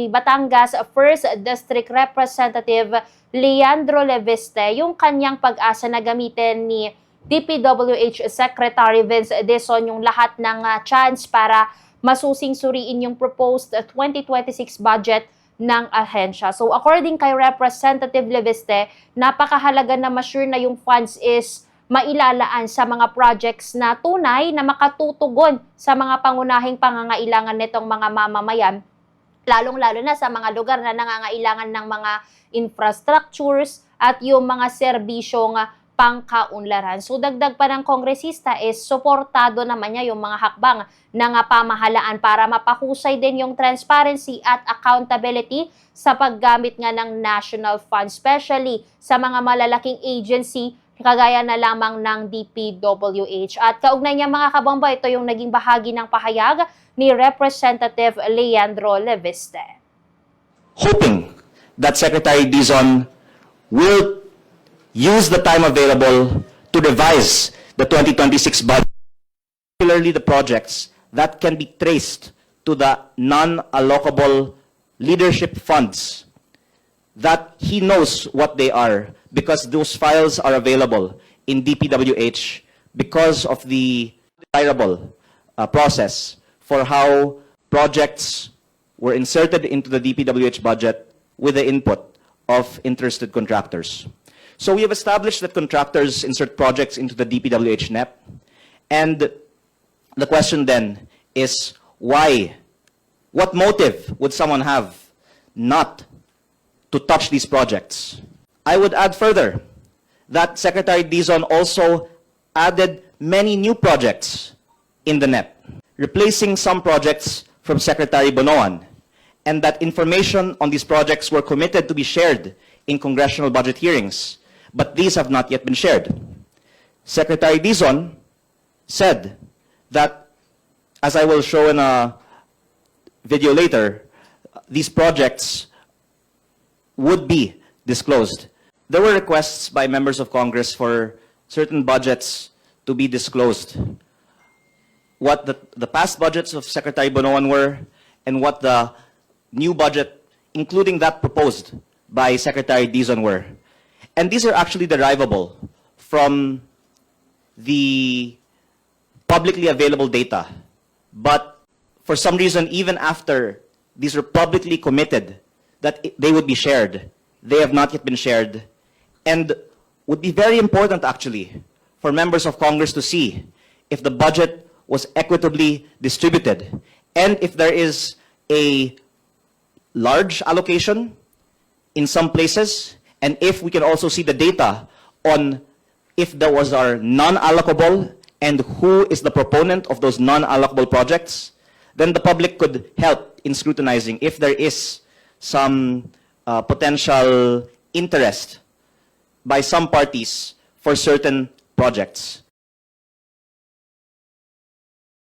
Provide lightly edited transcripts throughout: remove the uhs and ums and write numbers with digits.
ni Batangas 1st District Representative Leandro Leviste yung kanyang pag-asa na gamitin ni DPWH Secretary Vince Dizon yung lahat ng chance para masusing suriin yung proposed 2026 budget ng ahensya. So according kay Representative Leviste, napakahalaga na ma-sure na yung funds is mailalaan sa mga projects na tunay na makatutugon sa mga pangunahing pangangailangan nitong mga mamamayan, lalong-lalo na sa mga lugar na nangangailangan ng mga infrastructures at yung mga serbisyong pangkaunlaran. So dagdag pa ng kongresista is suportado naman niya yung mga hakbang ng pamahalaan para mapahusay din yung transparency at accountability sa paggamit nga ng national funds, especially sa mga malalaking agency kagaya na lamang ng DPWH. At kaugnay niya mga kabombo, ito yung naging bahagi ng pahayag ni Representative Leandro Leviste. Hoping that Secretary Dizon will use the time available to revise the 2026 budget, particularly the projects that can be traced to the non-allocable leadership funds, that he knows what they are because those files are available in DPWH because of the desirable process for how projects were inserted into the DPWH budget with the input of interested contractors. So we have established that contractors insert projects into the DPWH NEP, and the question then is why? What motive would someone have not to touch these projects? I would add further that Secretary Dizon also added many new projects in the NEP, replacing some projects from Secretary Bonoan, and that information on these projects were committed to be shared in congressional budget hearings, but these have not yet been shared. Secretary Dizon said that, as I will show in a video later, these projects would be disclosed. There were requests by members of Congress for certain budgets to be disclosed. What the past budgets of Secretary Bonoan were, and what the new budget, including that proposed by Secretary Dizon, were. And these are actually derivable from the publicly available data. But for some reason, even after these were publicly committed that they would be shared, they have not yet been shared, and would be very important actually for members of Congress to see if the budget was equitably distributed, and if there is a large allocation in some places, and if we can also see the data on if there was our non-allocable and who is the proponent of those non-allocable projects, then the public could help in scrutinizing if there is some potential interest by some parties for certain projects.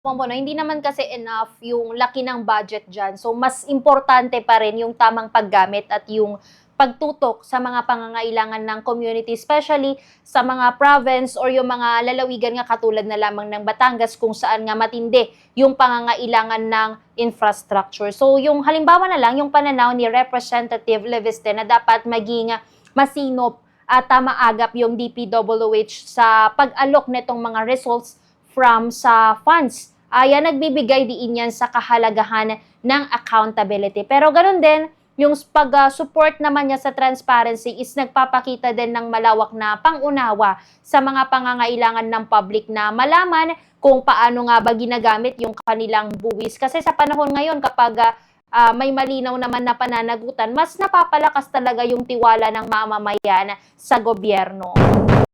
Hindi naman kasi enough yung laki ng budget dyan. So, mas importante pa rin yung tamang paggamit at yung pagtutok sa mga pangangailangan ng community, especially sa mga province or yung mga lalawigan nga katulad na lamang ng Batangas kung saan nga matindi yung pangangailangan ng infrastructure. So, yung halimbawa na lang, yung pananaw ni Representative Leviste na dapat maging masinop at maagap yung DPWH sa pag-alok nitong mga results from sa funds. Ayan, nagbibigay diin yan sa kahalagahan ng accountability. Pero ganun din, yung pag-support naman niya sa transparency is nagpapakita din ng malawak na pangunawa sa mga pangangailangan ng public na malaman kung paano nga ba ginagamit yung kanilang buwis. Kasi sa panahon ngayon, kapag may malinaw naman na pananagutan, mas napapalakas talaga yung tiwala ng mamamayan sa gobyerno.